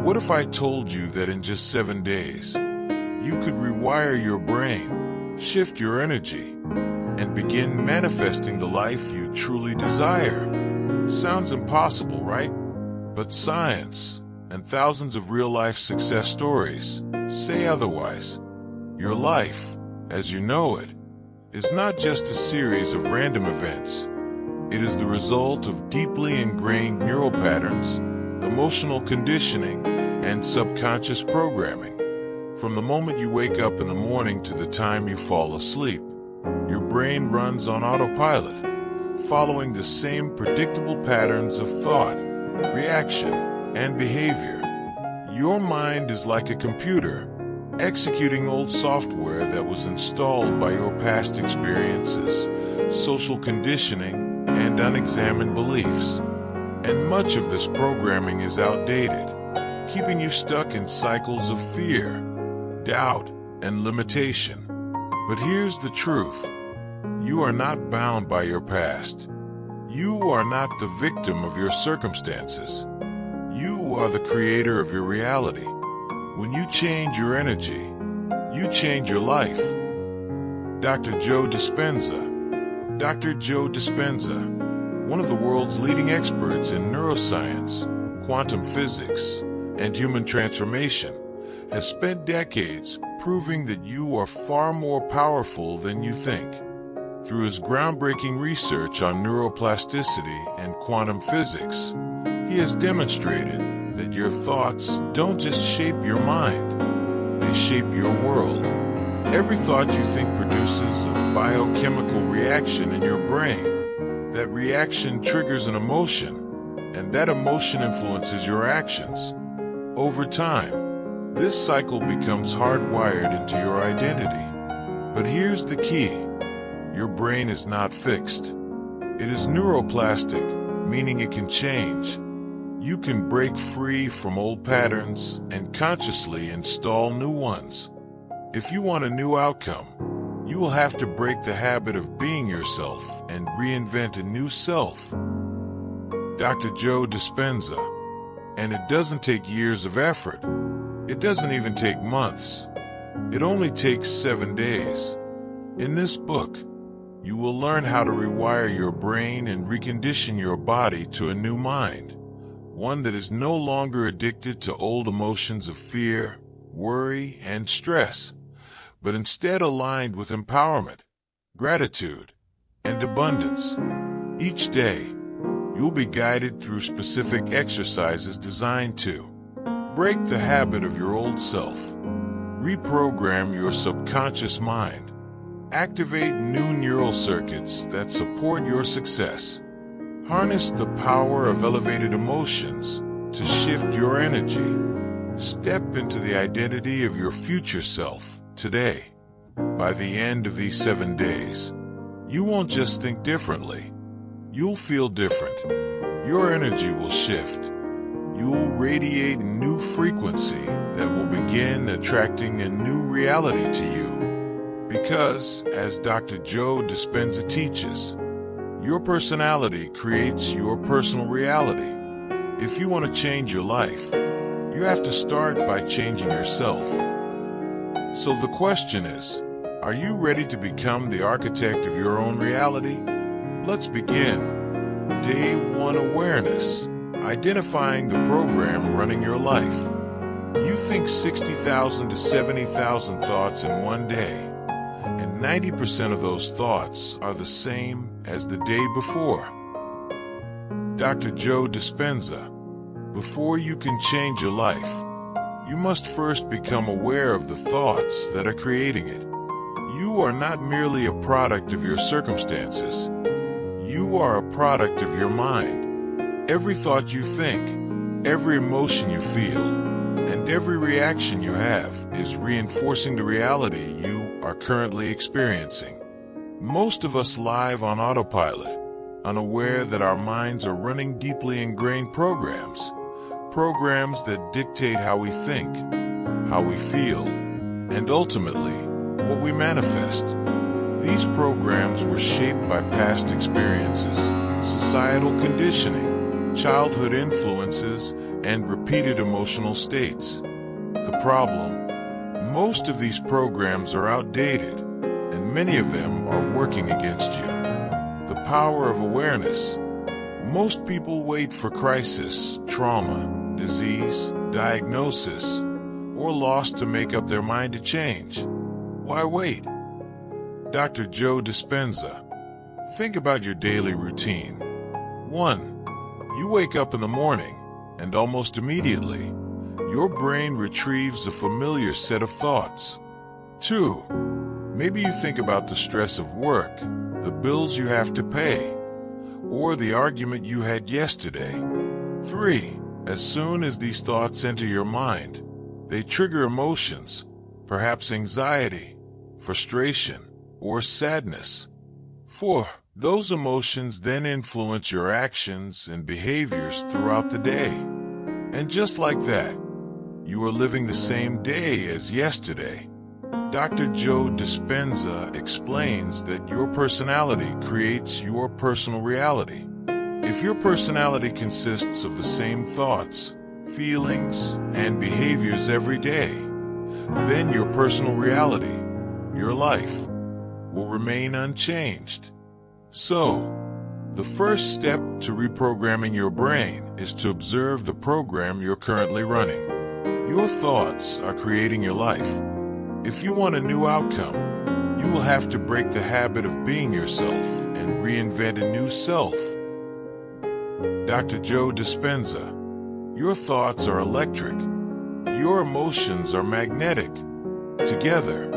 What if I told you that in just 7 days, you could rewire your brain, shift your energy, and begin manifesting the life you truly desire? Sounds impossible, right? But science and thousands of real-life success stories say otherwise. Your life, as you know it, is not just a series of random events. It is the result of deeply ingrained neural patterns, emotional conditioning, and subconscious programming. From the moment you wake up in the morning to the time you fall asleep, your brain runs on autopilot, following the same predictable patterns of thought, reaction, and behavior. Your mind is like a computer, executing old software that was installed by your past experiences, social conditioning, and unexamined beliefs. And much of this programming is outdated, keeping you stuck in cycles of fear, doubt, and limitation. But here's the truth. You are not bound by your past. You are not the victim of your circumstances. You are the creator of your reality. When you change your energy, you change your life. Dr. Joe Dispenza. Dr. Joe Dispenza, one of the world's leading experts in neuroscience, quantum physics, and human transformation, has spent decades proving that you are far more powerful than you think. Through his groundbreaking research on neuroplasticity and quantum physics, he has demonstrated that your thoughts don't just shape your mind, they shape your world. Every thought you think produces a biochemical reaction in your brain. That reaction triggers an emotion, and that emotion influences your actions. Over time, this cycle becomes hardwired into your identity. But here's the key. Your brain is not fixed. It is neuroplastic, meaning it can change. You can break free from old patterns and consciously install new ones. If you want a new outcome, you will have to break the habit of being yourself and reinvent a new self. Dr. Joe Dispenza. And it doesn't take years of effort. It doesn't even take months. It only takes 7 days. In this book, you will learn how to rewire your brain and recondition your body to a new mind, one that is no longer addicted to old emotions of fear, worry, and stress, but instead aligned with empowerment, gratitude, and abundance. Each day, you'll be guided through specific exercises designed to break the habit of your old self, reprogram your subconscious mind, activate new neural circuits that support your success, harness the power of elevated emotions to shift your energy, step into the identity of your future self today. By the end of these 7 days, you won't just think differently. You'll feel different. Your energy will shift. You'll radiate a new frequency that will begin attracting a new reality to you. Because, as Dr. Joe Dispenza teaches, your personality creates your personal reality. If you want to change your life, you have to start by changing yourself. So the question is, are you ready to become the architect of your own reality? Let's begin. Day 1 Awareness. Identifying the program running your life. You think 60,000 to 70,000 thoughts in one day, and 90% of those thoughts are the same as the day before. Dr. Joe Dispenza. Before you can change your life, you must first become aware of the thoughts that are creating it. You are not merely a product of your circumstances. You are a product of your mind. Every thought you think, every emotion you feel, and every reaction you have is reinforcing the reality you are currently experiencing. Most of us live on autopilot, unaware that our minds are running deeply ingrained programs that dictate how we think, how we feel, and ultimately, what we manifest. These programs were shaped by past experiences, societal conditioning, childhood influences, and repeated emotional states. The problem: most of these programs are outdated, and many of them are working against you. The power of awareness. Most people wait for crisis, trauma, disease, diagnosis, or loss to make up their mind to change. Why wait? Dr. Joe Dispenza. Think about your daily routine. 1. You wake up in the morning, and almost immediately, your brain retrieves a familiar set of thoughts. 2. Maybe you think about the stress of work, the bills you have to pay, or the argument you had yesterday. 3. As soon as these thoughts enter your mind, they trigger emotions, perhaps anxiety, frustration, or sadness. 4. Those emotions then influence your actions and behaviors throughout the day. And just like that, you are living the same day as yesterday. Dr. Joe Dispenza explains that your personality creates your personal reality. If your personality consists of the same thoughts, feelings, and behaviors every day, then your personal reality, your life, will remain unchanged. So, the first step to reprogramming your brain is to observe the program you're currently running. Your thoughts are creating your life. If you want a new outcome, you will have to break the habit of being yourself and reinvent a new self. Dr. Joe Dispenza. Your thoughts are electric. Your emotions are magnetic. Together,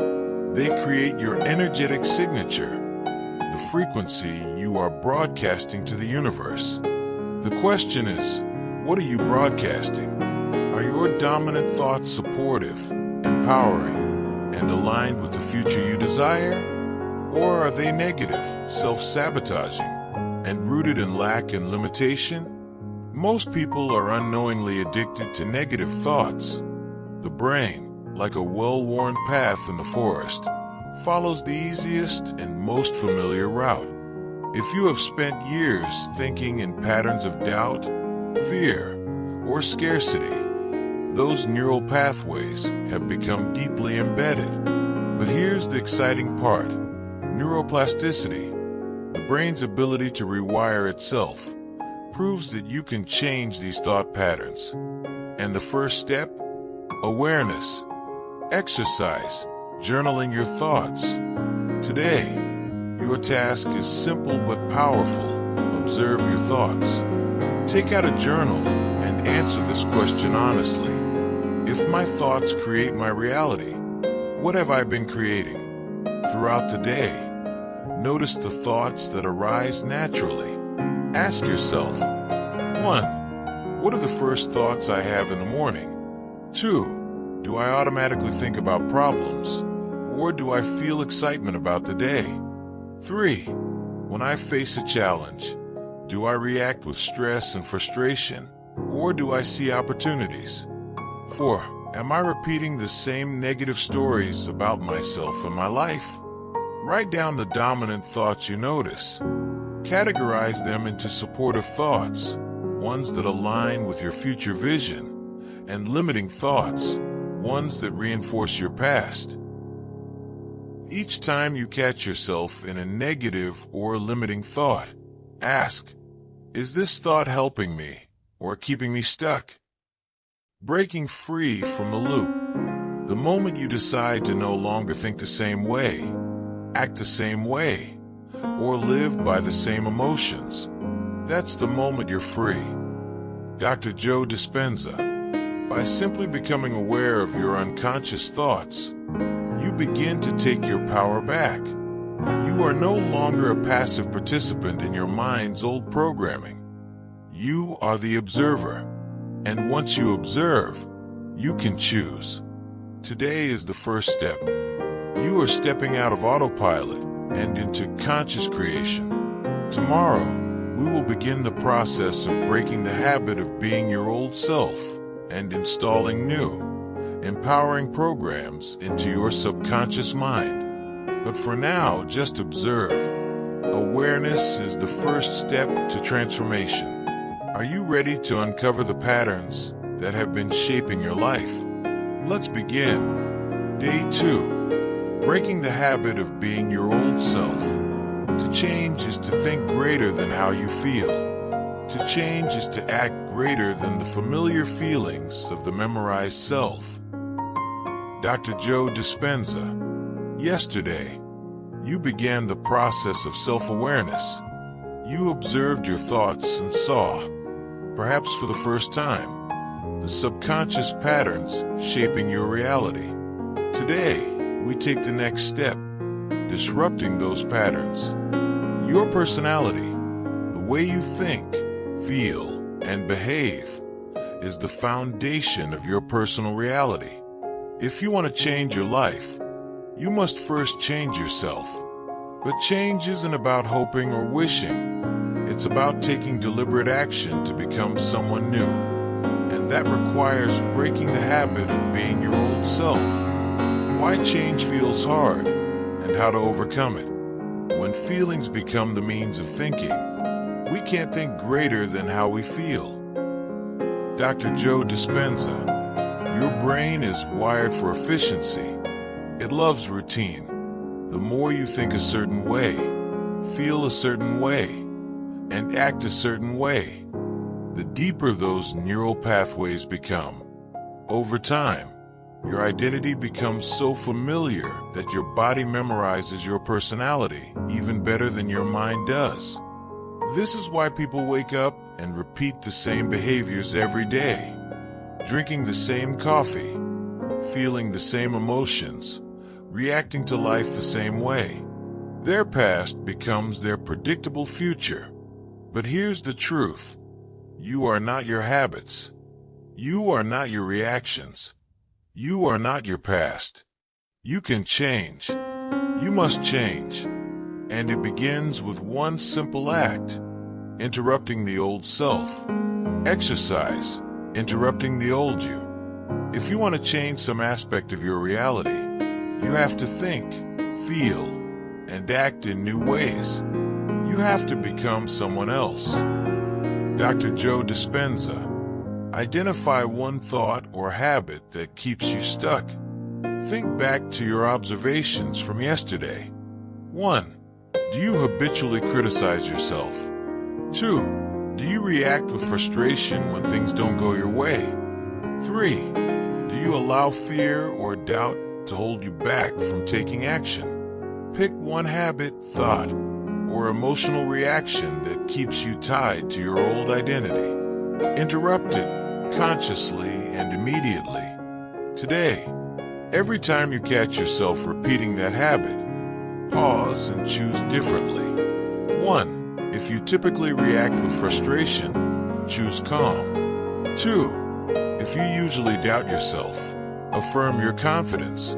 they create your energetic signature, the frequency you are broadcasting to the universe. The question is, what are you broadcasting? Are your dominant thoughts supportive, empowering, and aligned with the future you desire? Or are they negative, self-sabotaging, and rooted in lack and limitation? Most people are unknowingly addicted to negative thoughts. The brain, like a well-worn path in the forest, follows the easiest and most familiar route. If you have spent years thinking in patterns of doubt, fear, or scarcity, those neural pathways have become deeply embedded. But here's the exciting part: neuroplasticity, the brain's ability to rewire itself, proves that you can change these thought patterns. And the first step? Awareness. Exercise, journaling your thoughts. Today, your task is simple but powerful. Observe your thoughts. Take out a journal and answer this question honestly. If my thoughts create my reality, what have I been creating? Throughout the day, notice the thoughts that arise naturally. Ask yourself, 1. What are the first thoughts I have in the morning? 2. Do I automatically think about problems, or do I feel excitement about the day? 3. When I face a challenge, do I react with stress and frustration, or do I see opportunities? 4. Am I repeating the same negative stories about myself and my life? Write down the dominant thoughts you notice. Categorize them into supportive thoughts, ones that align with your future vision, and limiting thoughts, ones that reinforce your past. Each time you catch yourself in a negative or limiting thought, ask, is this thought helping me or keeping me stuck? Breaking free from the loop. The moment you decide to no longer think the same way, act the same way, or live by the same emotions, that's the moment you're free. Dr. Joe Dispenza. By simply becoming aware of your unconscious thoughts, you begin to take your power back. You are no longer a passive participant in your mind's old programming. You are the observer. And once you observe, you can choose. Today is the first step. You are stepping out of autopilot and into conscious creation. Tomorrow, we will begin the process of breaking the habit of being your old self and installing new, empowering programs into your subconscious mind. But for now, just observe. Awareness is the first step to transformation. Are you ready to uncover the patterns that have been shaping your life? Let's begin. Day 2. Breaking the habit of being your old self. To change is to think greater than how you feel. To change is to act greater than the familiar feelings of the memorized self. Dr. Joe Dispenza. Yesterday, you began the process of self-awareness. You observed your thoughts and saw, perhaps for the first time, the subconscious patterns shaping your reality. Today, we take the next step, disrupting those patterns. Your personality, the way you think, feel, and behave, is the foundation of your personal reality. If you want to change your life, you must first change yourself. But change isn't about hoping or wishing. It's about taking deliberate action to become someone new. And that requires breaking the habit of being your old self. Why change feels hard, and how to overcome it. When feelings become the means of thinking, we can't think greater than how we feel. Dr. Joe Dispenza. Your brain is wired for efficiency. It loves routine. The more you think a certain way, feel a certain way, and act a certain way, the deeper those neural pathways become. Over time, your identity becomes so familiar that your body memorizes your personality even better than your mind does. This is why people wake up and repeat the same behaviors every day, drinking the same coffee, feeling the same emotions, reacting to life the same way. Their past becomes their predictable future. But here's the truth. You are not your habits. You are not your reactions. You are not your past. You can change. You must change. And it begins with one simple act: interrupting the old self. Exercise, interrupting the old you. If you want to change some aspect of your reality, you have to think, feel, and act in new ways. You have to become someone else. Dr. Joe Dispenza. Identify one thought or habit that keeps you stuck. Think back to your observations from yesterday. 1. Do you habitually criticize yourself? 2. Do you react with frustration when things don't go your way? 3. Do you allow fear or doubt to hold you back from taking action? Pick one habit, thought, or emotional reaction that keeps you tied to your old identity. Interrupt it consciously and immediately. Today, every time you catch yourself repeating that habit, pause and choose differently. 1. If you typically react with frustration, choose calm. 2. If you usually doubt yourself, affirm your confidence.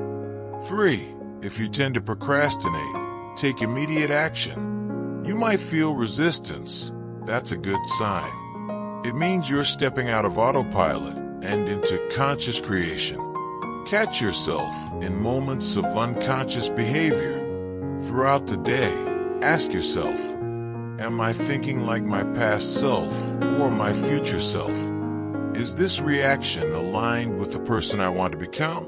3. If you tend to procrastinate, take immediate action. You might feel resistance. That's a good sign. It means you're stepping out of autopilot and into conscious creation. Catch yourself in moments of unconscious behavior. Throughout the day, ask yourself, am I thinking like my past self or my future self? Is this reaction aligned with the person I want to become?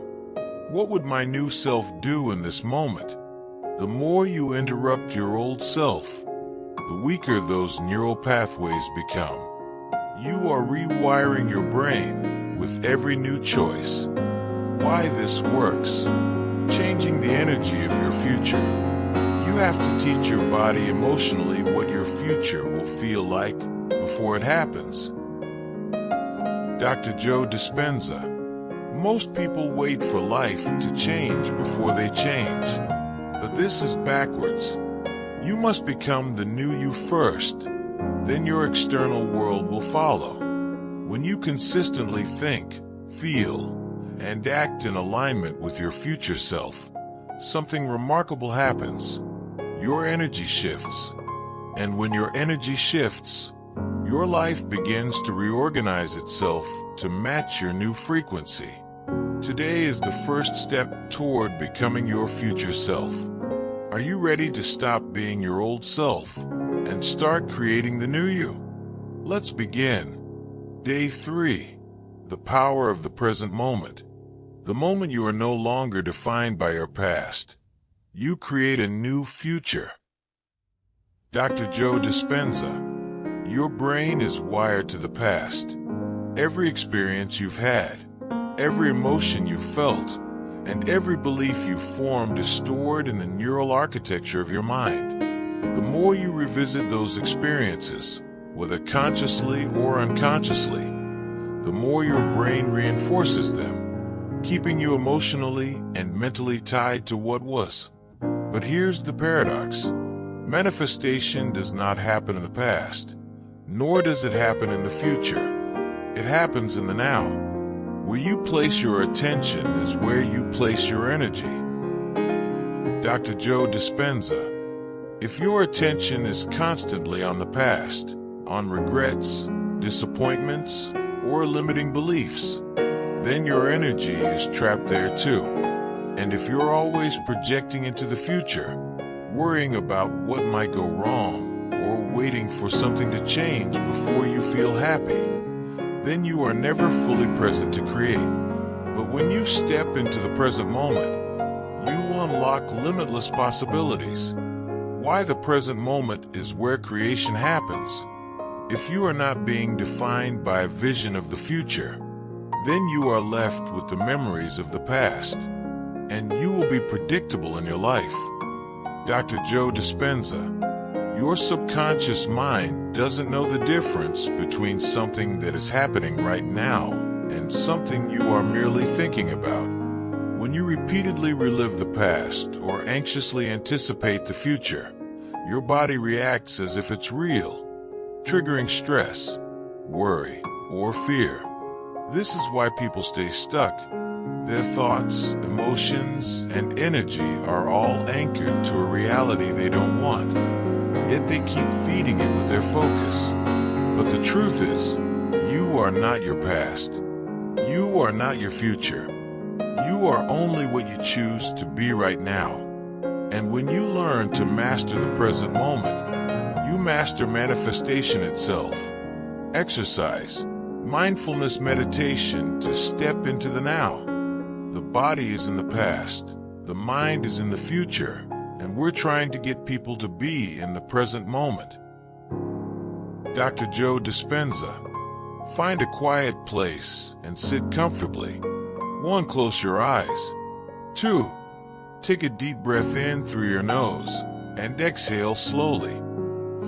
What would my new self do in this moment? The more you interrupt your old self, the weaker those neural pathways become. You are rewiring your brain with every new choice. Why this works? Changing the energy of your future. You have to teach your body emotionally what your future will feel like before it happens. Dr. Joe Dispenza. Most people wait for life to change before they change. But this is backwards. You must become the new you first. Then your external world will follow. When you consistently think, feel, and act in alignment with your future self, something remarkable happens. Your energy shifts. And when your energy shifts, your life begins to reorganize itself to match your new frequency. Today is the first step toward becoming your future self. Are you ready to stop being your old self and start creating the new you? Let's begin. Day 3. The power of the present moment. The moment you are no longer defined by your past. You create a new future. Dr. Joe Dispenza. Your brain is wired to the past. Every experience you've had, every emotion you've felt, and every belief you've formed is stored in the neural architecture of your mind. The more you revisit those experiences, whether consciously or unconsciously, the more your brain reinforces them, keeping you emotionally and mentally tied to what was. But here's the paradox. Manifestation does not happen in the past, nor does it happen in the future. It happens in the now. Where you place your attention is where you place your energy. Dr. Joe Dispenza. If your attention is constantly on the past, on regrets, disappointments, or limiting beliefs, then your energy is trapped there too. And if you're always projecting into the future, worrying about what might go wrong, or waiting for something to change before you feel happy, then you are never fully present to create. But when you step into the present moment, you unlock limitless possibilities. Why the present moment is where creation happens. If you are not being defined by a vision of the future, then you are left with the memories of the past, and you will be predictable in your life. Dr. Joe Dispenza. Your subconscious mind doesn't know the difference between something that is happening right now and something you are merely thinking about. When you repeatedly relive the past or anxiously anticipate the future, your body reacts as if it's real, triggering stress, worry, or fear. This is why people stay stuck. Their thoughts, emotions, and energy are all anchored to a reality they don't want. Yet they keep feeding it with their focus. But the truth is, you are not your past. You are not your future. You are only what you choose to be right now. And when you learn to master the present moment, you master manifestation itself. Exercise, mindfulness meditation to step into the now. The body is in the past. The mind is in the future. And we're trying to get people to be in the present moment. Dr. Joe Dispenza. Find a quiet place and sit comfortably. 1. Close your eyes. 2. Take a deep breath in through your nose and exhale slowly.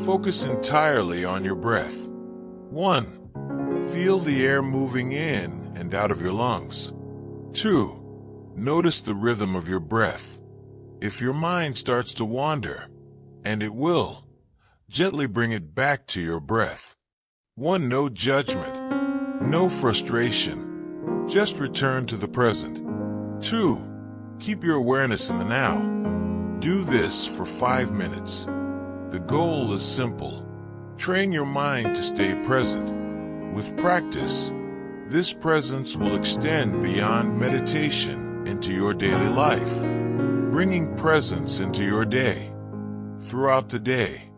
Focus entirely on your breath. 1. Feel the air moving in and out of your lungs. 2. Notice the rhythm of your breath. If your mind starts to wander, and it will, gently bring it back to your breath. 1. No judgment, no frustration, just return to the present. 2. Keep your awareness in the now. Do this for 5 minutes. The goal is simple. Train your mind to stay present. With practice, this presence will extend beyond meditation into your daily life, bringing presence into your day. Throughout the day,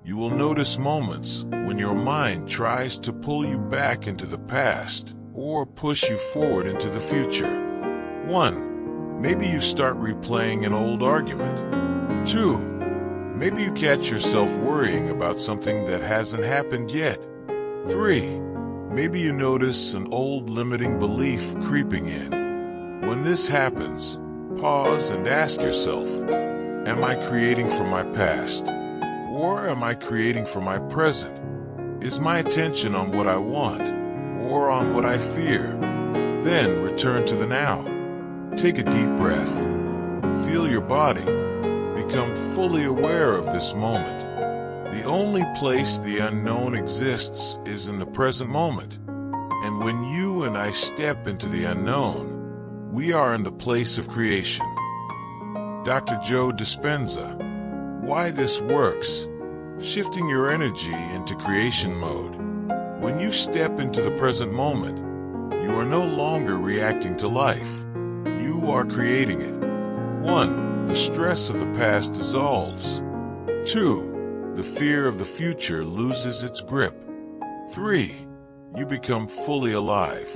you will notice moments when your mind tries to pull you back into the past or push you forward into the future. 1. Maybe you start replaying an old argument. 2. Maybe you catch yourself worrying about something that hasn't happened yet. 3. Maybe you notice an old limiting belief creeping in. When this happens, pause and ask yourself, am I creating from my past? Or am I creating from my present? Is my attention on what I want or on what I fear? Then return to the now. Take a deep breath. Feel your body. Become fully aware of this moment. The only place the unknown exists is in the present moment. And when you and I step into the unknown, we are in the place of creation. Dr. Joe Dispenza. Why this works. Shifting your energy into creation mode. When you step into the present moment, you are no longer reacting to life. You are creating it. 1. the stress of the past dissolves. 2. The fear of the future loses its grip. 3. You become fully alive,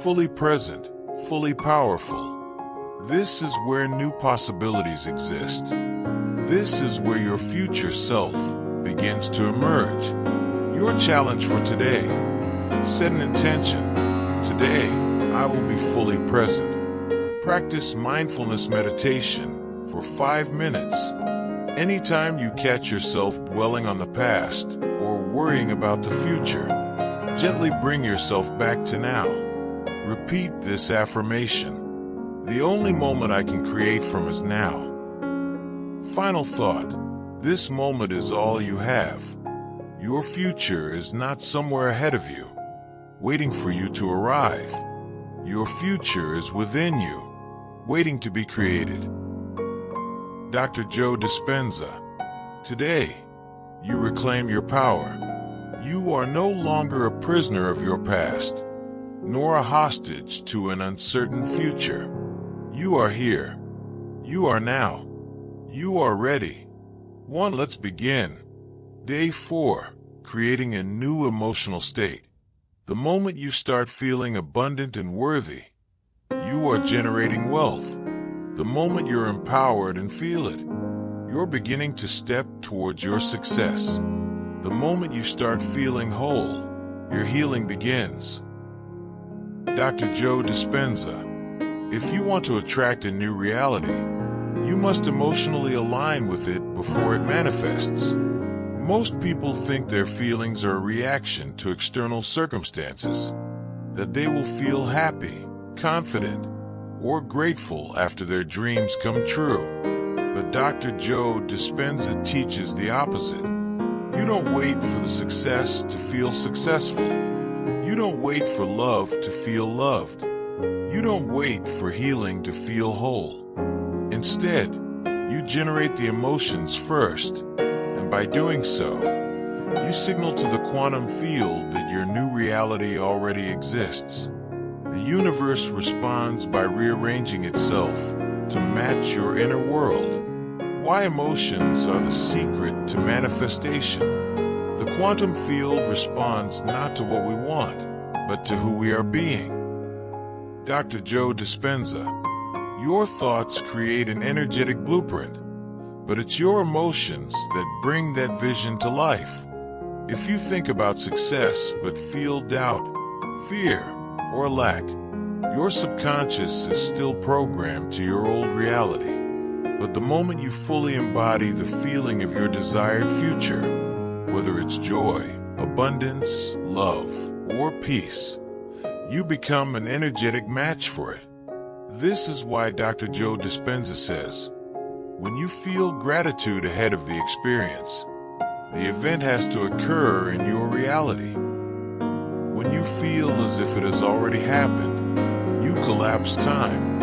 fully present, fully powerful. This is where new possibilities exist. This is where your future self begins to emerge. Your challenge for today: set an intention. Today, I will be fully present. Practice mindfulness meditation for 5 minutes. Anytime you catch yourself dwelling on the past or worrying about the future, gently bring yourself back to now. Repeat this affirmation: the only moment I can create from is now. Final thought: this moment is all you have. Your future is not somewhere ahead of you, waiting for you to arrive. Your future is within you, waiting to be created. Dr. Joe Dispenza. Today, you reclaim your power. You are no longer a prisoner of your past, nor a hostage to an uncertain future. You are here. You are now. You are ready. Let's begin. Day 4. Creating a new emotional state. The moment you start feeling abundant and worthy, you are generating wealth. The moment you're empowered and feel it, you're beginning to step towards your success. The moment you start feeling whole, your healing begins. Dr. Joe Dispenza. If you want to attract a new reality, you must emotionally align with it before it manifests. Most people think their feelings are a reaction to external circumstances, that they will feel happy, confident, or grateful after their dreams come true. But Dr. Joe Dispenza teaches the opposite. You don't wait for the success to feel successful. You don't wait for love to feel loved. You don't wait for healing to feel whole. Instead, you generate the emotions first, and by doing so, you signal to the quantum field that your new reality already exists. The universe responds by rearranging itself to match your inner world. Why emotions are the secret to manifestation. The quantum field responds not to what we want, but to who we are being. Dr. Joe Dispenza. Your thoughts create an energetic blueprint, but it's your emotions that bring that vision to life. If you think about success but feel doubt, fear, or lack, your subconscious is still programmed to your old reality. But the moment you fully embody the feeling of your desired future, whether it's joy, abundance, love, or peace, you become an energetic match for it. This is why Dr. Joe Dispenza says, when you feel gratitude ahead of the experience, the event has to occur in your reality. When you feel as if it has already happened, you collapse time.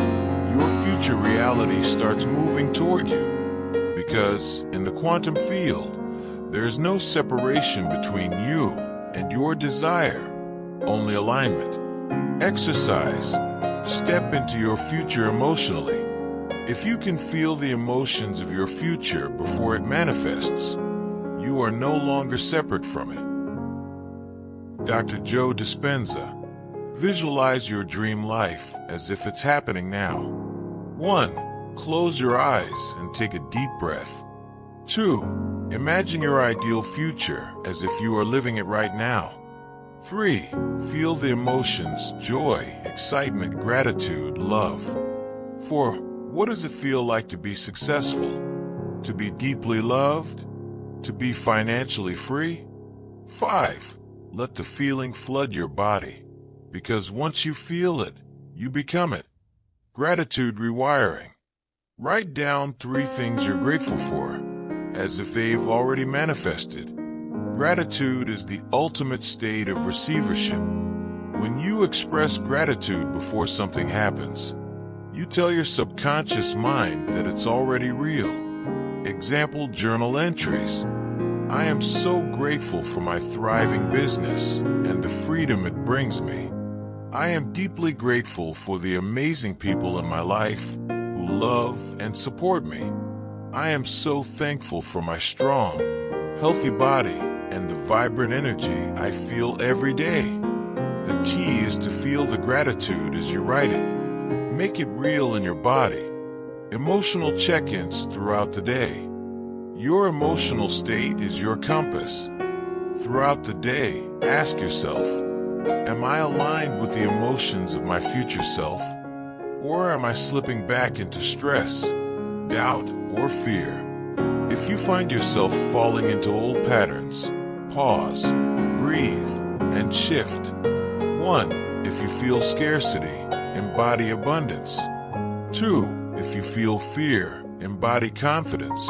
Your future reality starts moving toward you. Because in the quantum field, there is no separation between you and your desire, only alignment. Exercise. Step into your future emotionally. If you can feel the emotions of your future before it manifests, you are no longer separate from it. Dr. Joe Dispenza. Visualize your dream life as if it's happening now. 1. Close your eyes and take a deep breath. 2. Imagine your ideal future as if you are living it right now. 3. Feel the emotions: joy, excitement, gratitude, love. 4. What does it feel like to be successful? To be deeply loved? To be financially free? 5. Let the feeling flood your body, because once you feel it, you become it. Gratitude rewiring. Write down 3 things you're grateful for, as if they've already manifested. Gratitude is the ultimate state of receivership. When you express gratitude before something happens, you tell your subconscious mind that it's already real. Example journal entries. I am so grateful for my thriving business and the freedom it brings me. I am deeply grateful for the amazing people in my life who who love and support me. I am so thankful for my strong, healthy body and the vibrant energy I feel every day. The key is to feel the gratitude as you write it. Make it real in your body. Emotional check-ins throughout the day. Your emotional state is your compass. Throughout the day, ask yourself, am I aligned with the emotions of my future self? Or am I slipping back into stress, doubt, or fear? If you find yourself falling into old patterns, pause, breathe, and shift. 1. If you feel scarcity, embody abundance. 2. If you feel fear, embody confidence.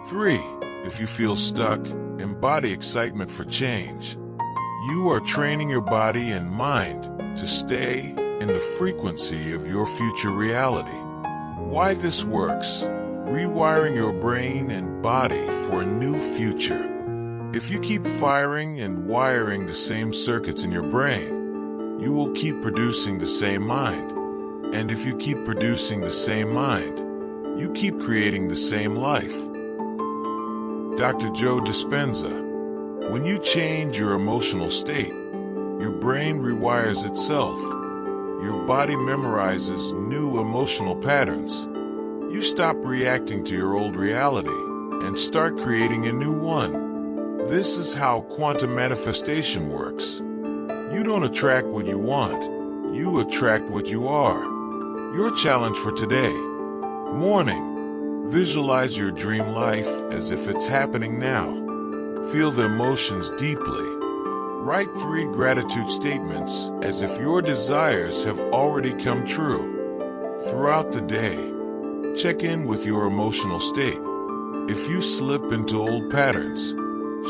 3. If you feel stuck, embody excitement for change. You are training your body and mind to stay in the frequency of your future reality. Why this works: rewiring your brain and body for a new future. If you keep firing and wiring the same circuits in your brain, you will keep producing the same mind. And if you keep producing the same mind, you keep creating the same life. Dr. Joe Dispenza. When you change your emotional state, your brain rewires itself. Your body memorizes new emotional patterns. You stop reacting to your old reality and start creating a new one. This is how quantum manifestation works. You don't attract what you want. You attract what you are. Your challenge for today. Morning. Visualize your dream life as if it's happening now. Feel the emotions deeply. Write 3 gratitude statements as if your desires have already come true. Throughout the day, check in with your emotional state. If you slip into old patterns,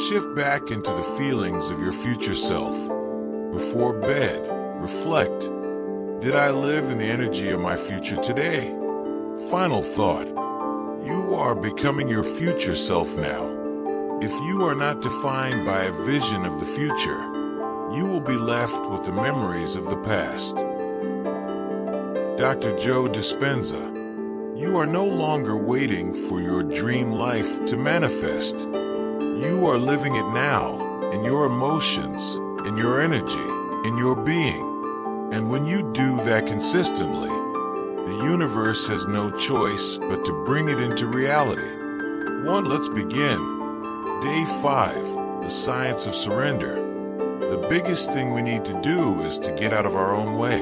shift back into the feelings of your future self. Before bed, reflect. Did I live in the energy of my future today? Final thought. You are becoming your future self now. If you are not defined by a vision of the future, you will be left with the memories of the past. Dr. Joe Dispenza. You are no longer waiting for your dream life to manifest. You are living it now, in your emotions, in your energy, in your being. And when you do that consistently, the universe has no choice but to bring it into reality. Let's begin. Day 5, the science of surrender. The biggest thing we need to do is to get out of our own way.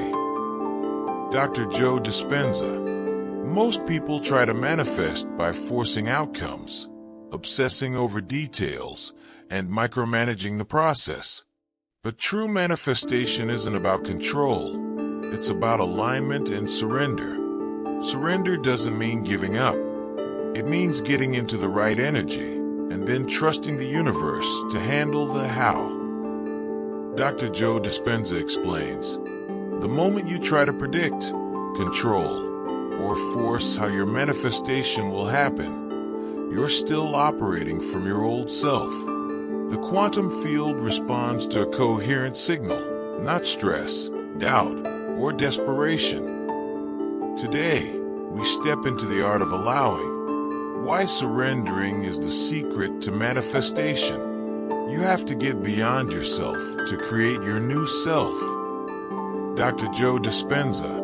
Dr. Joe Dispenza. Most people try to manifest by forcing outcomes, obsessing over details, and micromanaging the process. But true manifestation isn't about control. It's about alignment and surrender. Surrender doesn't mean giving up. It means getting into the right energy and then trusting the universe to handle the how. Dr. Joe Dispenza explains, the moment you try to predict, control, or force how your manifestation will happen, you're still operating from your old self. The quantum field responds to a coherent signal, not stress, doubt, or desperation. Today, we step into the art of allowing. Why surrendering is the secret to manifestation. You have to get beyond yourself to create your new self. Dr. Joe Dispenza.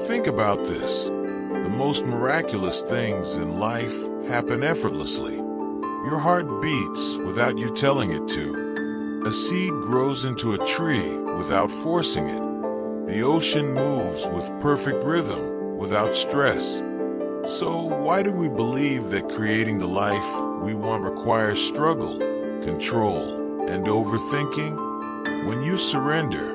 Think about this. The most miraculous things in life happen effortlessly. Your heart beats without you telling it to. A seed grows into a tree without forcing it. The ocean moves with perfect rhythm without stress. So why do we believe that creating the life we want requires struggle, control, and overthinking? When you surrender,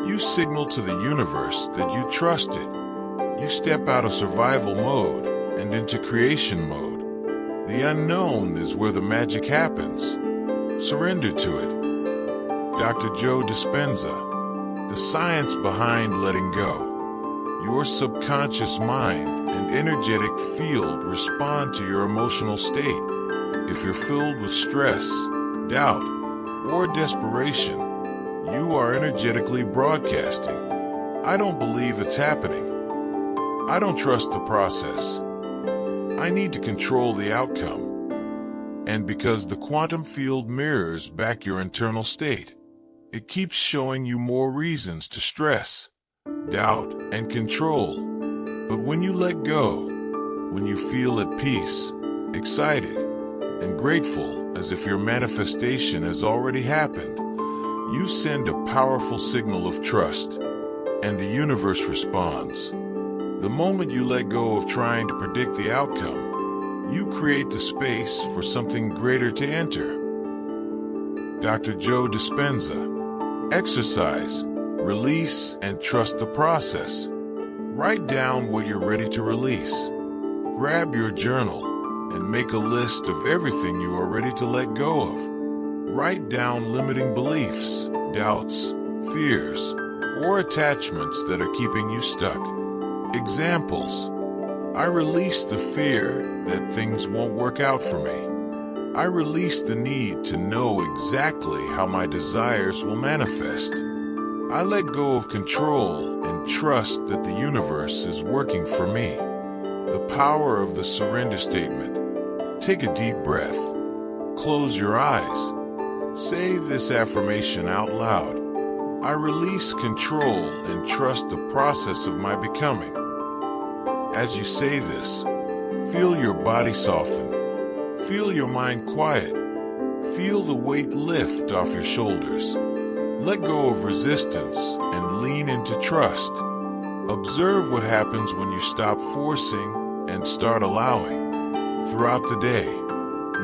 you signal to the universe that you trust it. You step out of survival mode and into creation mode. The unknown is where the magic happens. Surrender to it. Dr. Joe Dispenza. The science behind letting go. Your subconscious mind and energetic field respond to your emotional state. If you're filled with stress, doubt, or desperation, you are energetically broadcasting, I don't believe it's happening. I don't trust the process. I need to control the outcome. And because the quantum field mirrors back your internal state, it keeps showing you more reasons to stress, doubt, and control. But when you let go, when you feel at peace, excited, and grateful as if your manifestation has already happened, you send a powerful signal of trust, and the universe responds. The moment you let go of trying to predict the outcome, you create the space for something greater to enter. Dr. Joe Dispenza. Exercise, release, and trust the process. Write down what you're ready to release. Grab your journal and make a list of everything you are ready to let go of. Write down limiting beliefs, doubts, fears, or attachments that are keeping you stuck. Examples: I release the fear that things won't work out for me. I release the need to know exactly how my desires will manifest. I let go of control and trust that the universe is working for me. The power of the surrender statement. Take a deep breath. Close your eyes. Say this affirmation out loud. I release control and trust the process of my becoming. As you say this, feel your body soften. Feel your mind quiet. Feel the weight lift off your shoulders. Let go of resistance and lean into trust. Observe what happens when you stop forcing and start allowing. Throughout the day,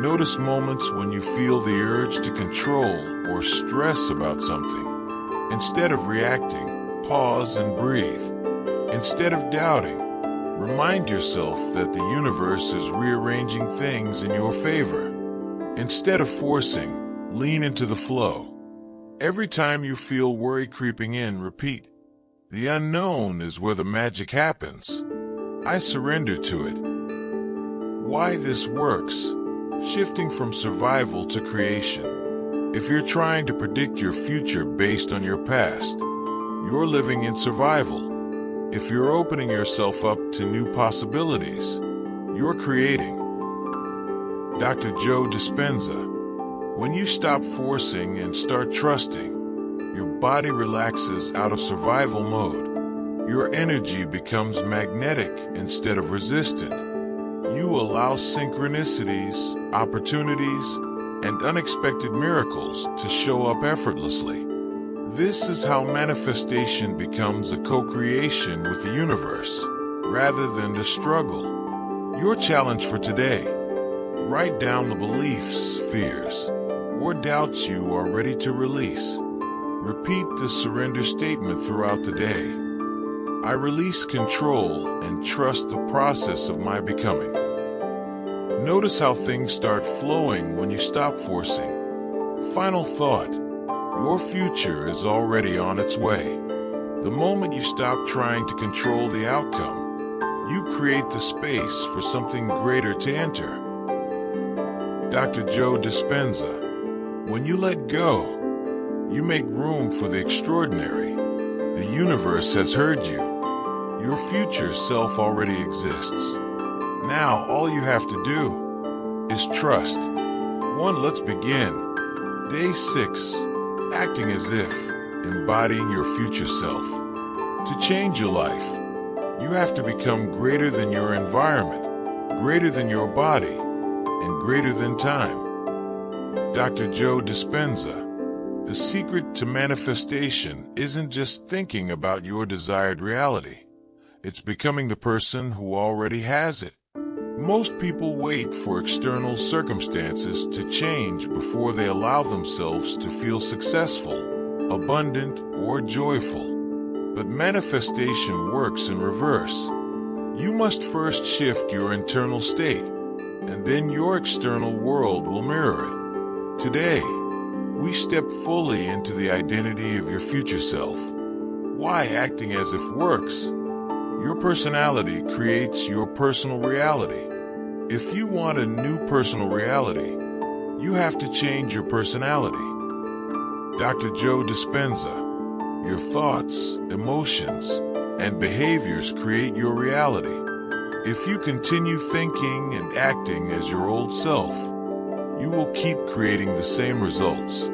notice moments when you feel the urge to control or stress about something. Instead of reacting, pause and breathe. Instead of doubting, remind yourself that the universe is rearranging things in your favor. Instead of forcing, lean into the flow. Every time you feel worry creeping in, repeat, "The unknown is where the magic happens. I surrender to it." Why this works: shifting from survival to creation. If you're trying to predict your future based on your past, you're living in survival. If you're opening yourself up to new possibilities, you're creating. Dr. Joe Dispenza. When you stop forcing and start trusting, your body relaxes out of survival mode. Your energy becomes magnetic instead of resistant. You allow synchronicities, opportunities, and unexpected miracles to show up effortlessly. This is how manifestation becomes a co-creation with the universe, rather than the struggle. Your challenge for today: write down the beliefs, fears, or doubts you are ready to release. Repeat the surrender statement throughout the day. I release control and trust the process of my becoming. Notice how things start flowing when you stop forcing. Final thought: your future is already on its way. The moment you stop trying to control the outcome, you create the space for something greater to enter. Dr. Joe Dispenza. When you let go, you make room for the extraordinary. The universe has heard you. Your future self already exists. Now all you have to do is trust. Let's begin. Day 6. Acting as if, embodying your future self. To change your life, you have to become greater than your environment, greater than your body, and greater than time. Dr. Joe Dispenza. The secret to manifestation isn't just thinking about your desired reality. It's becoming the person who already has it. Most people wait for external circumstances to change before they allow themselves to feel successful, abundant, or joyful. But manifestation works in reverse. You must first shift your internal state, and then your external world will mirror it. Today, we step fully into the identity of your future self. Why acting as if works? Your personality creates your personal reality. If you want a new personal reality, you have to change your personality. Dr. Joe Dispenza. Your thoughts, emotions, and behaviors create your reality. If you continue thinking and acting as your old self, you will keep creating the same results.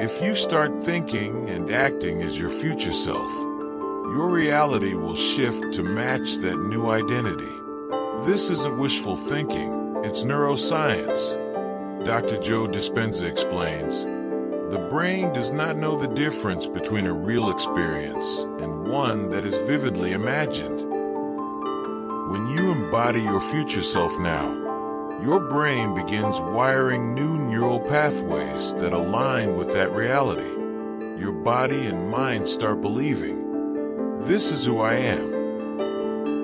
If you start thinking and acting as your future self, your reality will shift to match that new identity. This isn't wishful thinking, it's neuroscience. Dr. Joe Dispenza explains, the brain does not know the difference between a real experience and one that is vividly imagined. When you embody your future self now, your brain begins wiring new neural pathways that align with that reality. Your body and mind start believing, this is who I am.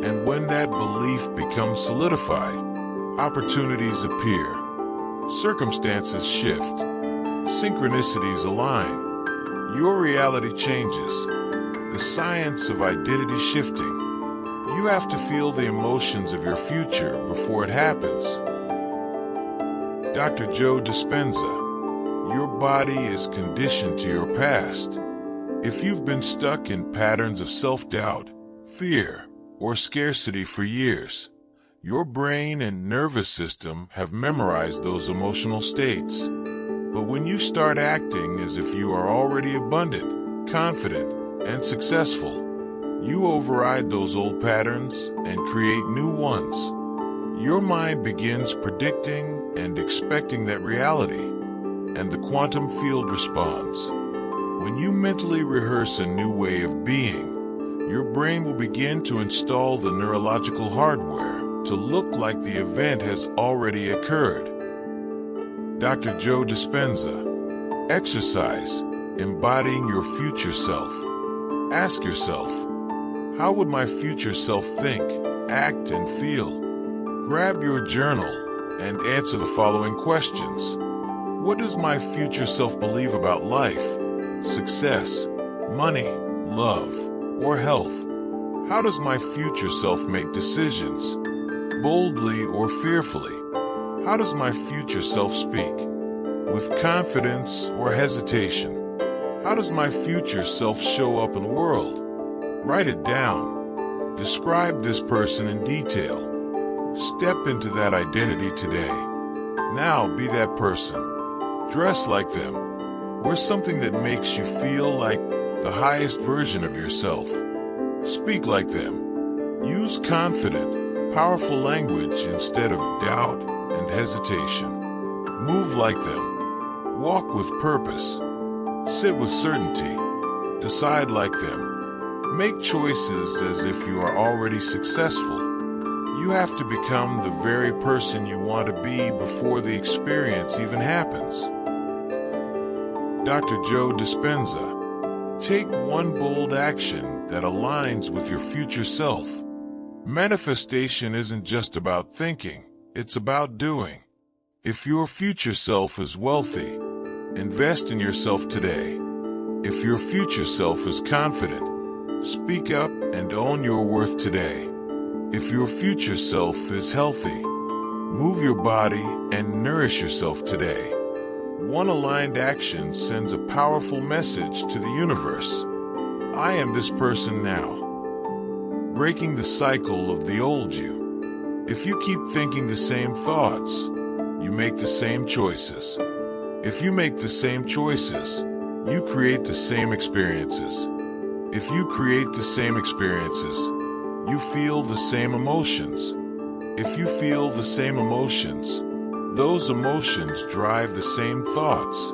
And when that belief becomes solidified, opportunities appear, circumstances shift, synchronicities align, your reality changes. The science of identity shifting. You have to feel the emotions of your future before it happens. Dr. Joe Dispenza, your body is conditioned to your past. If you've been stuck in patterns of self-doubt, fear, or scarcity for years, your brain and nervous system have memorized those emotional states. But when you start acting as if you are already abundant, confident, and successful, you override those old patterns and create new ones. Your mind begins predicting and expecting that reality, and the quantum field responds. When you mentally rehearse a new way of being, your brain will begin to install the neurological hardware to look like the event has already occurred. Dr. Joe Dispenza, exercise, embodying your future self. Ask yourself, how would my future self think, act, and feel? Grab your journal and answer the following questions. What does my future self believe about life, success, money, love, or health? How does my future self make decisions, boldly or fearfully? How does my future self speak, with confidence or hesitation? How does my future self show up in the world? Write it down. Describe this person in detail. Step into that identity today. Now be that person. Dress like them. Wear something that makes you feel like the highest version of yourself. Speak like them. Use confident, powerful language instead of doubt and hesitation. Move like them. Walk with purpose. Sit with certainty. Decide like them. Make choices as if you are already successful. You have to become the very person you want to be before the experience even happens. Dr. Joe Dispenza, take one bold action that aligns with your future self. Manifestation isn't just about thinking, it's about doing. If your future self is wealthy, invest in yourself today. If your future self is confident, speak up and own your worth today. If your future self is healthy, move your body and nourish yourself today. One aligned action sends a powerful message to the universe. I am this person now. Breaking the cycle of the old you. If you keep thinking the same thoughts, you make the same choices. If you make the same choices, you create the same experiences. If you create the same experiences, you feel the same emotions. If you feel the same emotions, those emotions drive the same thoughts.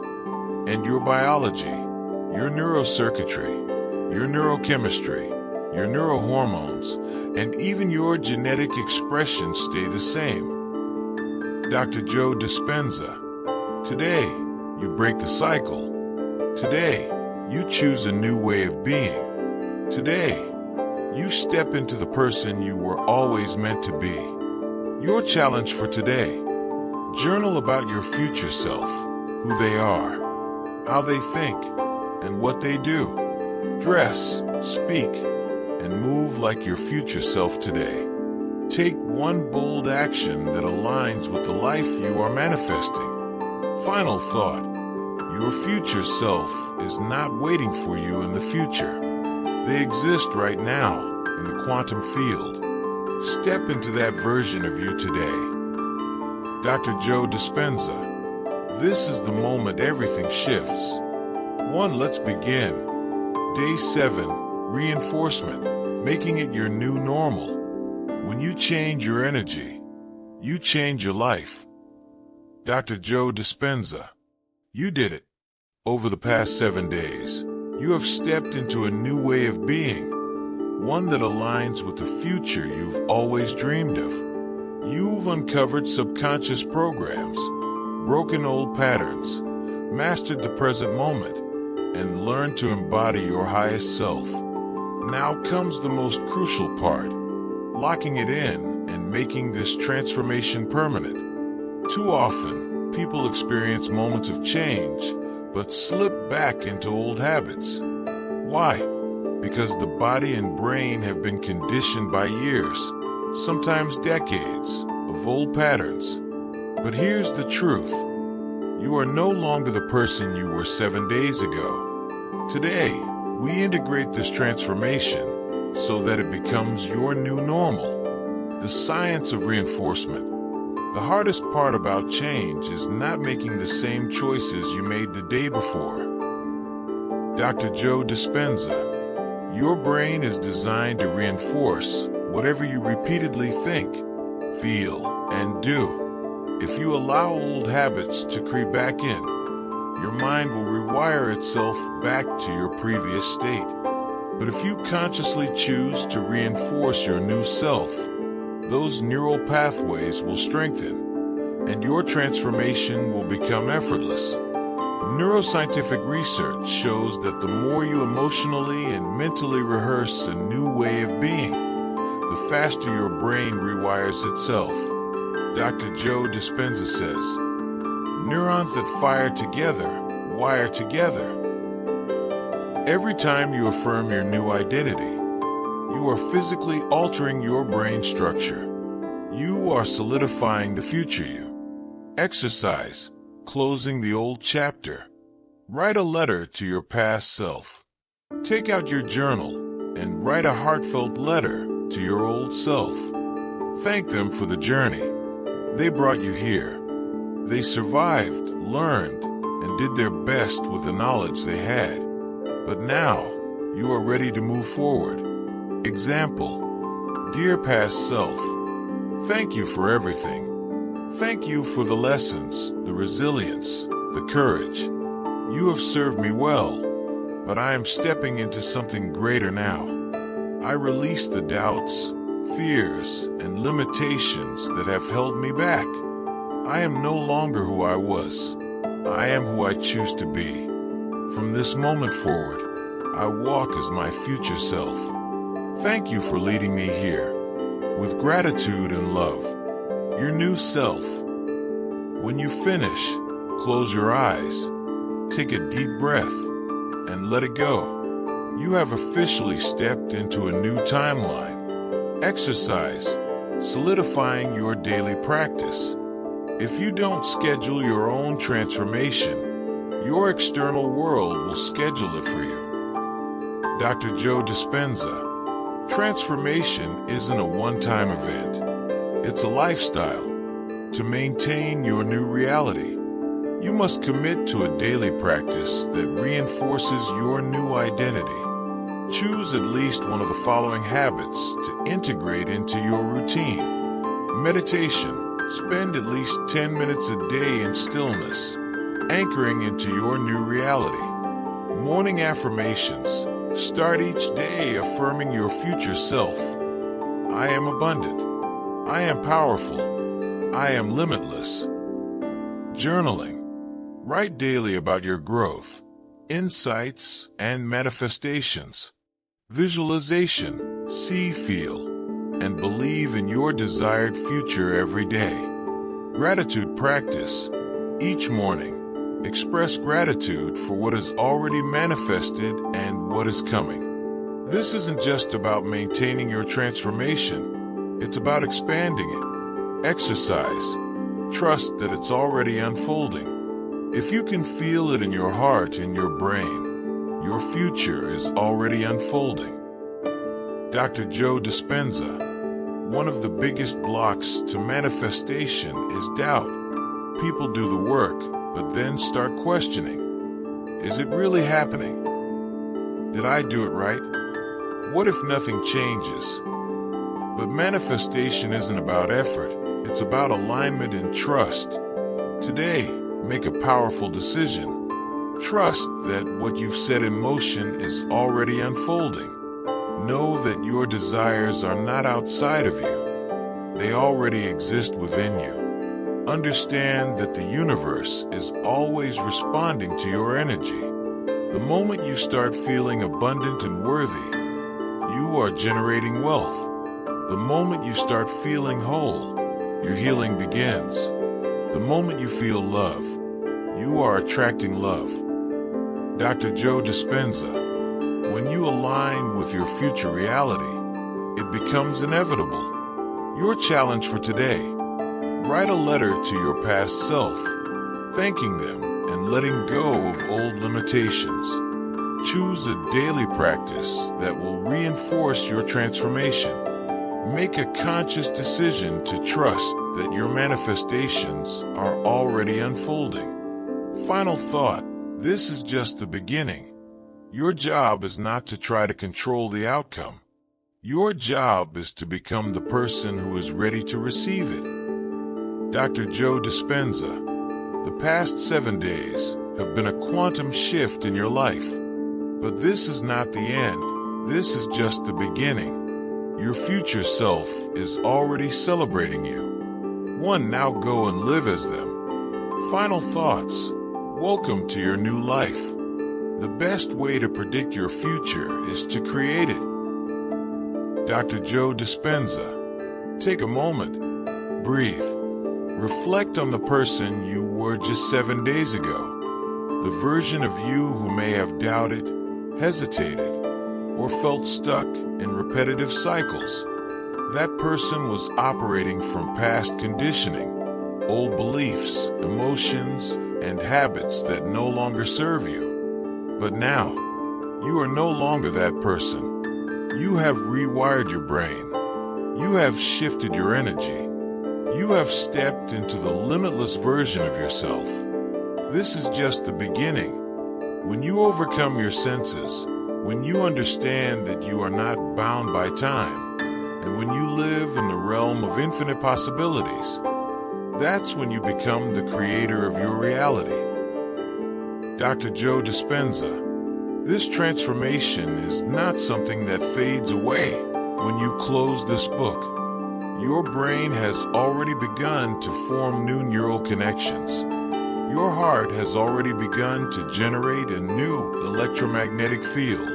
And your biology, your neurocircuitry, your neurochemistry, your neurohormones, and even your genetic expression stay the same. Dr. Joe Dispenza, today you break the cycle. Today you choose a new way of being. Today you step into the person you were always meant to be. Your challenge for today: journal about your future self, who they are, how they think, and what they do. Dress, speak, and move like your future self today. Take one bold action that aligns with the life you are manifesting. Final thought: your future self is not waiting for you in the future. They exist right now, and the quantum field. Step into that version of you today. Dr. Joe Dispenza. This is the moment everything shifts. 1. Let's begin. Day 7. Reinforcement. Making it your new normal. When you change your energy, you change your life. Dr. Joe Dispenza. You did it. Over the past 7 days, you have stepped into a new way of being, one that aligns with the future you've always dreamed of. You've uncovered subconscious programs, broken old patterns, mastered the present moment, and learned to embody your highest self. Now comes the most crucial part, locking it in and making this transformation permanent. Too often, people experience moments of change, but slip back into old habits. Why? Because the body and brain have been conditioned by years, sometimes decades, of old patterns. But here's the truth. You are no longer the person you were 7 days ago. Today, we integrate this transformation so that it becomes your new normal. The science of reinforcement. The hardest part about change is not making the same choices you made the day before. Dr. Joe Dispenza. Your brain is designed to reinforce whatever you repeatedly think, feel, and do. If you allow old habits to creep back in, your mind will rewire itself back to your previous state. But if you consciously choose to reinforce your new self, those neural pathways will strengthen, and your transformation will become effortless. Neuroscientific research shows that the more you emotionally and mentally rehearse a new way of being, the faster your brain rewires itself. Dr. Joe Dispenza says, neurons that fire together, wire together. Every time you affirm your new identity, you are physically altering your brain structure. You are solidifying the future you. Exercise, closing the old chapter. Write a letter to your past self. Take out your journal and write a heartfelt letter to your old self. Thank them for the journey. They brought you here. They survived, learned, and did their best with the knowledge they had. But now, you are ready to move forward. Example, dear past self, thank you for everything. Thank you for the lessons, the resilience, the courage. You have served me well, but I am stepping into something greater now. I release the doubts, fears, and limitations that have held me back. I am no longer who I was. I am who I choose to be. From this moment forward, I walk as my future self. Thank you for leading me here. With gratitude and love. Your new self. When you finish, close your eyes. Take a deep breath and let it go. You have officially stepped into a new timeline. Exercise, solidifying your daily practice. If you don't schedule your own transformation, your external world will schedule it for you. Dr. Joe Dispenza. Transformation isn't a one-time event. It's a lifestyle. To maintain your new reality, you must commit to a daily practice that reinforces your new identity. Choose at least one of the following habits to integrate into your routine. Meditation. Spend at least 10 minutes a day in stillness, anchoring into your new reality. Morning affirmations. Start each day affirming your future self. I am abundant. I am powerful. I am limitless. Journaling. Write daily about your growth, insights, and manifestations. Visualization. See, feel, and believe in your desired future every day. Gratitude practice. Each morning, express gratitude for what is already manifested and what is coming. This isn't just about maintaining your transformation. It's about expanding it. Exercise. Trust that it's already unfolding. If you can feel it in your heart and your brain, your future is already unfolding. Dr. Joe Dispenza. One of the biggest blocks to manifestation is doubt. People do the work, but then start questioning. Is it really happening? Did I do it right? What if nothing changes? But manifestation isn't about effort. It's about alignment and trust. Today, make a powerful decision. Trust that what you've set in motion is already unfolding. Know that your desires are not outside of you. They already exist within you. Understand that the universe is always responding to your energy. The moment you start feeling abundant and worthy, you are generating wealth. The moment you start feeling whole, your healing begins. The moment you feel love, you are attracting love. Dr. Joe Dispenza. When you align with your future reality, it becomes inevitable. Your challenge for today: write a letter to your past self, thanking them and letting go of old limitations. Choose a daily practice that will reinforce your transformation. Make a conscious decision to trust that your manifestations are already unfolding. Final thought: this is just the beginning. Your job is not to try to control the outcome. Your job is to become the person who is ready to receive it. Dr. Joe Dispenza. The past 7 days have been a quantum shift in your life. But this is not the end. This is just the beginning. Your future self is already celebrating you. Now go and live as them. Final thoughts. Welcome to your new life. The best way to predict your future is to create it. Dr. Joe Dispenza. Take a moment. Breathe. Reflect on the person you were just 7 days ago. The version of you who may have doubted, hesitated, or felt stuck in repetitive cycles. That person was operating from past conditioning, old beliefs, emotions, and habits that no longer serve you. But now, you are no longer that person. You have rewired your brain. You have shifted your energy. You have stepped into the limitless version of yourself. This is just the beginning. When you overcome your senses, when you understand that you are not bound by time, and when you live in the realm of infinite possibilities, that's when you become the creator of your reality. Dr. Joe Dispenza. This transformation is not something that fades away when you close this book. Your brain has already begun to form new neural connections. Your heart has already begun to generate a new electromagnetic field.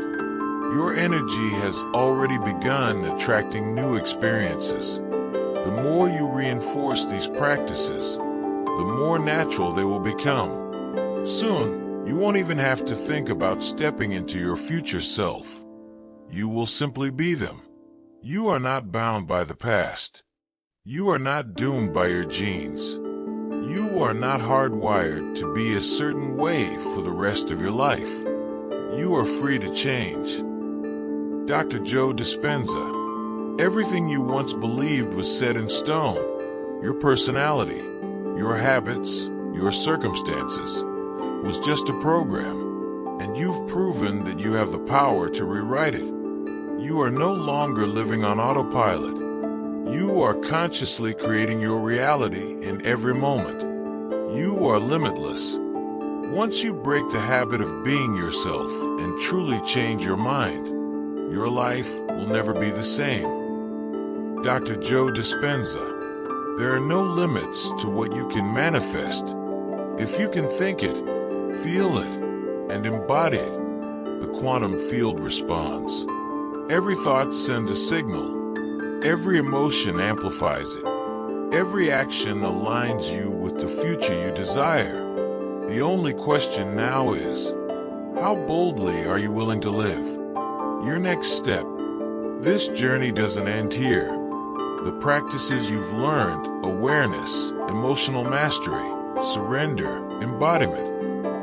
Your energy has already begun attracting new experiences. The more you reinforce these practices, the more natural they will become. Soon, you won't even have to think about stepping into your future self. You will simply be them. You are not bound by the past. You are not doomed by your genes. You are not hardwired to be a certain way for the rest of your life. You are free to change. Dr. Joe Dispenza. Everything you once believed was set in stone. Your personality, your habits, your circumstances was just a program, and you've proven that you have the power to rewrite it. You are no longer living on autopilot. You are consciously creating your reality in every moment. You are limitless. Once you break the habit of being yourself and truly change your mind, your life will never be the same. Dr. Joe Dispenza. There are no limits to what you can manifest. If you can think it, feel it, and embody it, the quantum field responds. Every thought sends a signal. Every emotion amplifies it. Every action aligns you with the future you desire. The only question now is, how boldly are you willing to live? Your next step. This journey doesn't end here. The practices you've learned, awareness, emotional mastery, surrender, embodiment,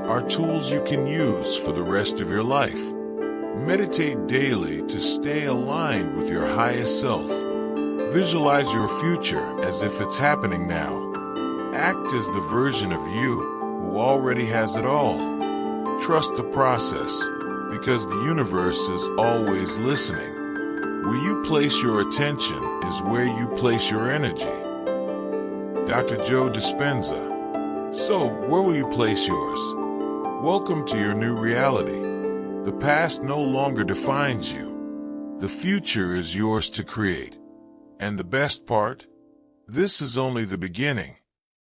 are tools you can use for the rest of your life. Meditate daily to stay aligned with your highest self. Visualize your future as if it's happening now. Act as the version of you who already has it all. Trust the process, because the universe is always listening. Where you place your attention is where you place your energy. Dr. Joe Dispenza. So, where will you place yours? Welcome to your new reality. The past no longer defines you. The future is yours to create. And the best part? This is only the beginning.